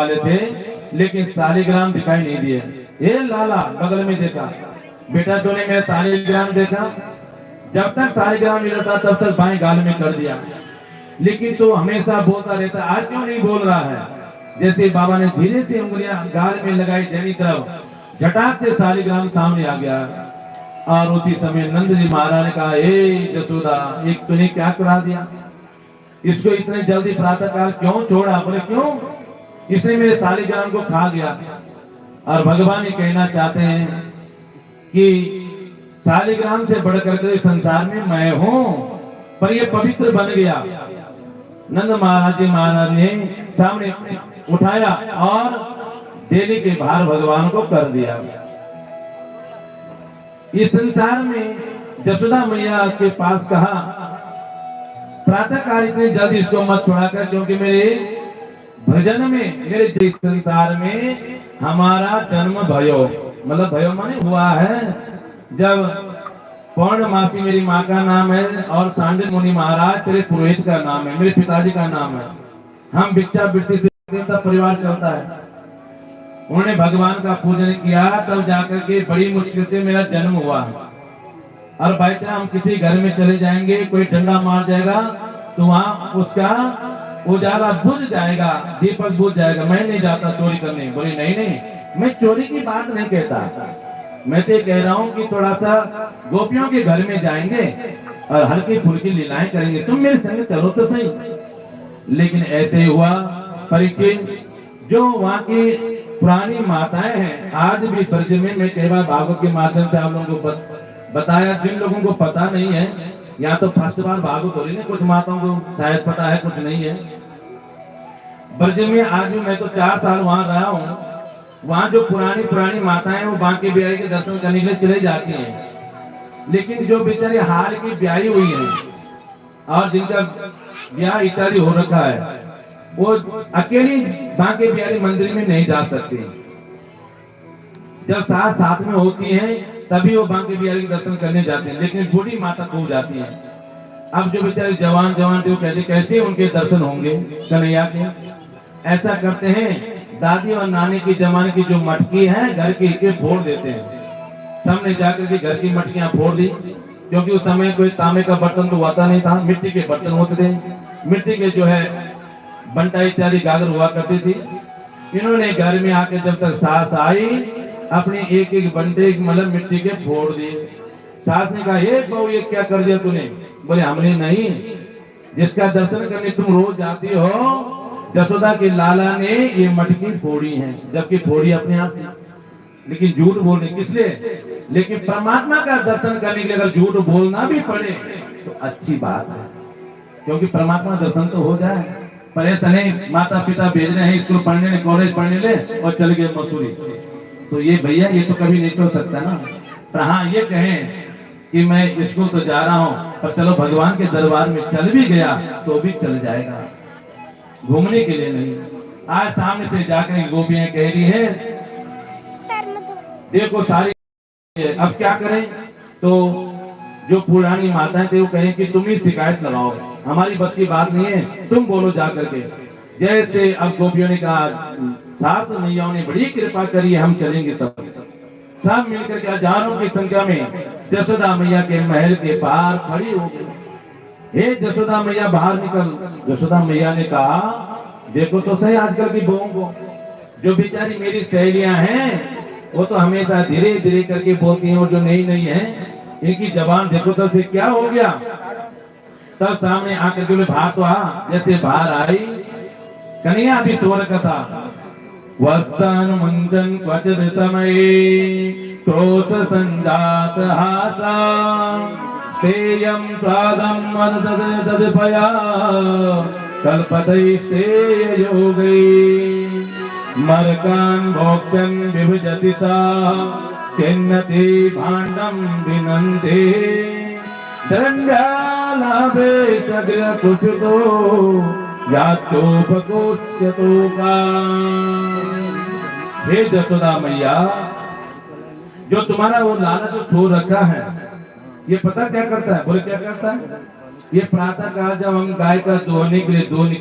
वाले थे, लेकिन सालिग्राम दिखाई नहीं दिए। ये लाला बगल में देखा, बेटा तूने मेरा सालिग्राम देखा? जब तक सालिग्राम मिला था तब तक बाएं गाल में कर दिया, लेकिन तू हमेशा बोलता रहता, आज क्यों नहीं बोल रहा है? जैसे बाबा ने धीरे से उंगलियां गाल में लगाई जनी तरफ, झटाक से सालिग्राम सामने आ गया। और उसी समय नंद जी महाराज ने कहा, ए जसोदा, एक तूने क्या करा दिया? इसको इतने जल्दी प्रातः काल क्यों छोड़ा? बोले क्यों? इसने मेरे सालिग्राम को खा गया। और भगवान ये कहना चाहते हैं कि सालिग्राम से बढ़कर के संसार में मैं हूं, पर ये पवित्र बन गया। नंद महाराज जी महाराज ने सामने उठाया और देने के भार भगवान को कर दिया। इस संसार में जसोदा मैया के पास कहा, प्रातः काल इतनी जल्दी इसको मत छोड़ाकर, क्योंकि मेरे भजन में, मेरे संसार में हमारा जन्म भयो, मतलब भयो माने हुआ है। जब पौर्णमासी मेरी माँ का नाम है और सांडल मुनि महाराज तेरे पुरोहित का नाम है, मेरे पिताजी का नाम है। हम भिक्षा वृत्ति से तब परिवार चलता है। उन्होंने भगवान का पूजन किया, तब जाकर के बड़ी मुश्किल से मेरा जन्म हुआ। और भाई साहब, हम किसी घर में चले जाएंगे, कोई डंडा मार जाएगा तो वहां उसका उजाला बुझ जाएगा, दीपक बुझ जाएगा। मैं नहीं जाता चोरी करने। बोले नहीं नहीं, मैं चोरी की बात नहीं कहता, मैं तो कह रहा हूँ कि थोड़ा सा गोपियों के घर में जाएंगे और हल्की फुल्की लीलाएं करेंगे, तुम मेरे संग चलो तो सही। लेकिन ऐसे ही हुआ। परीक्षित, जो वहाँ की पुरानी माताएं हैं, आज भी ब्रज में, मैं कई बार भागवत के माध्यम से आप लोगों को बताया, जिन लोगों को पता नहीं है, या तो फर्स्ट बार भागवत हो रही है, कुछ माताओं को शायद पता है, कुछ नहीं है। ब्रज में आज भी, मैं तो 4 साल वहां रहा हूँ, वहां जो पुरानी पुरानी माताएं वो बांके बिहारी के दर्शन करने के लिए चले जाती हैं। लेकिन जो बेचारी हाल की ब्याही हुई है और जिनका ब्याह इत्यादि हो रखा है, वो अकेली बांके बिहारी मंदिर में नहीं जा सकती। जब साथ साथ में होती हैं तभी वो बांके बिहारी के दर्शन करने जाते हैं, लेकिन बूढ़ी माता खूब जाती है। अब जो बेचारे जवान जवान जो कहते, कैसे उनके दर्शन होंगे कन्हैया के? ऐसा करते हैं, दादी और नानी की जमाने की जो मटकी है घर की के फोड़ देते हैं। सामने जाकर के घर की मटकियां फोड़ दी, क्योंकि उस समय कोई तांबे का बर्तन तो आता नहीं था, मिट्टी के बर्तन होते थे। मिट्टी के जो है बंटा इत्यादि गागर हुआ करती थी। इन्होंने घर में आके जब तक सास आई, अपने एक एक बंटे मतलब मिट्टी के फोड़ दिए। सास ने कहा, ये बहू ये क्या कर दिया तूने? बोले हमने नहीं, जिसका दर्शन करने तुम रोज जाती हो, जसोदा के लाला ने ये मटकी फोड़ी है, जबकि फोड़ी अपने आप थी। लेकिन झूठ बोलने किस लिए? लेकिन परमात्मा का दर्शन करने के लिए अगर झूठ बोलना भी पड़े तो अच्छी बात है, क्योंकि परमात्मा दर्शन तो हो जाए। पर ऐसा नहीं, माता पिता भेज रहे हैं स्कूल पढ़ने, कॉलेज पढ़ने ले और चल गए मसूरी, तो ये भैया ये तो कभी नहीं हो सकता ना। पर हाँ, ये कहें कि मैं स्कूल तो जा रहा हूँ, पर चलो भगवान के दरबार में चल भी गया तो भी चल जाएगा, घूमने के लिए नहीं। आज सामने से जाकर गोपियां कह रही है, देखो सारी, अब क्या करें? तो जो पुरानी माताएं थे वो कहें कि तुम ही शिकायत लगाओ, हमारी बस की बात नहीं है, तुम बोलो जा करके। जैसे अब गोपियों ने कहा, सास मैयाओं ने बड़ी कृपा करी है, हम चलेंगे सब मिलकर के हजारों की संख्या में जसोदा मैया के महल के बाहर खड़ी हो गई। हे जसोदा मैया बाहर निकल। जसोदा मैया ने कहा, देखो तो सही आजकल की बहुओं को, जो बेचारी मेरी सहेलियां हैं वो तो हमेशा धीरे धीरे करके बोलती हैं, और जो नई नई है इनकी जबान देखो तो से क्या हो गया। तब सामने आकर के बाहर तो जैसे बाहर आई, कन्हैया भी सो रखा था। वत्सन मुंजन क्वचित समय क्रोश संजात हासा तेयम स्वादम मददपया कल्पतैस्ते योगै मरकान भोक्तन विभजति सा चिन्नति भाण्डं विनन्ते दण्डालाभे सग्र कुपितो यात्योपकोच्यतो का। हे जसोदा मैया, जो तुम्हारा वो लाला जो सो रखा है, ये पता क्या करता है? बोले क्या करता है? ये प्रातः काल जब हम गाय का दोहने के लिए